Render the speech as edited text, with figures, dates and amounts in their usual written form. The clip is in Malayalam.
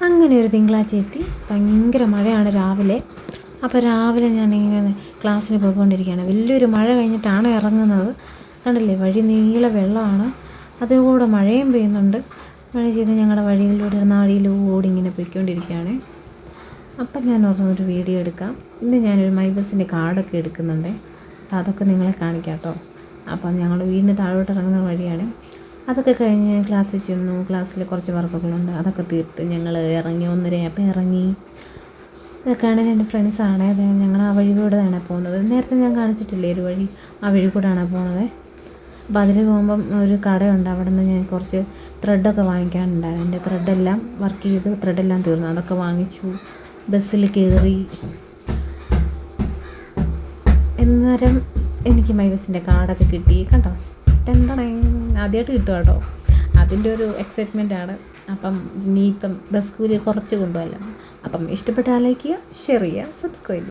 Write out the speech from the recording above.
അങ്ങനെ ഒരു തിങ്കളാഴ്ച എത്തി. ഭയങ്കര മഴയാണ് രാവിലെ. അപ്പോൾ രാവിലെ ഞാനിങ്ങനെ ക്ലാസ്സിന് പോയിക്കൊണ്ടിരിക്കുകയാണ്. വലിയൊരു മഴ കഴിഞ്ഞിട്ടാണ് ഇറങ്ങുന്നത്. കണ്ടില്ലേ, വഴി നീളെ വെള്ളമാണ്, അതിലൂടെ മഴയും പെയ്യുന്നുണ്ട്. മഴ ചെയ്ത് ഞങ്ങളുടെ വഴിയിലൂടെ നാടിയിലൂടെ ഇങ്ങനെ പോയിക്കൊണ്ടിരിക്കുകയാണ്. അപ്പം ഞാൻ ഓർന്നൊരു വീഡിയോ എടുക്കാം. ഇന്ന് ഞാനൊരു മൈബസിൻ്റെ കാർഡൊക്കെ എടുക്കുന്നുണ്ട്. അപ്പോൾ അതൊക്കെ നിങ്ങളെ കാണിക്കാം കേട്ടോ. അപ്പം ഞങ്ങൾ വീടിന് താഴോട്ട് ഇറങ്ങുന്ന വഴിയാണ്. അതൊക്കെ കഴിഞ്ഞ് ക്ലാസ്സിൽ ചെന്നു. ക്ലാസ്സിൽ കുറച്ച് വർക്കുകളുണ്ട്, അതൊക്കെ തീർത്ത് ഞങ്ങൾ ഇറങ്ങി. 1:30 ഇറങ്ങി. ഇതൊക്കെയാണ് എൻ്റെ ഫ്രണ്ട്സാണ്. അത് ഞങ്ങൾ ആ വഴി കൂടെയാണ് പോകുന്നത്. നേരത്തെ ഞാൻ കാണിച്ചിട്ടില്ലേ ഒരു വഴി, ആ വഴി കൂടെയാണ് പോകുന്നത്. അപ്പോൾ അതിൽ പോകുമ്പം ഒരു കടയുണ്ട്. അവിടെ നിന്ന് ഞാൻ കുറച്ച് ത്രെഡൊക്കെ വാങ്ങിക്കാനുണ്ടായിരുന്നു. എൻ്റെ ത്രെഡെല്ലാം വർക്ക് ചെയ്ത് ത്രെഡെല്ലാം തീർന്നു. അതൊക്കെ വാങ്ങിച്ചു. ബസ്സിൽ കയറി. എന്നേരം എനിക്ക് മൈബസിൻ്റെ കാർഡൊക്കെ കിട്ടി. കണ്ടോ, ആദ്യമായിട്ട് കിട്ടുക കേട്ടോ. അതിൻ്റെ ഒരു എക്സൈറ്റ്മെൻറ്റാണ്. അപ്പം ഇനിയിപ്പം ബസ് കൂലി കുറച്ച് കൊണ്ടുപോകല്ലോ. അപ്പം ഇഷ്ടപ്പെട്ട ലൈക്ക് ചെയ്യുക, ഷെയർ ചെയ്യുക, സബ്സ്ക്രൈബ് ചെയ്യുക.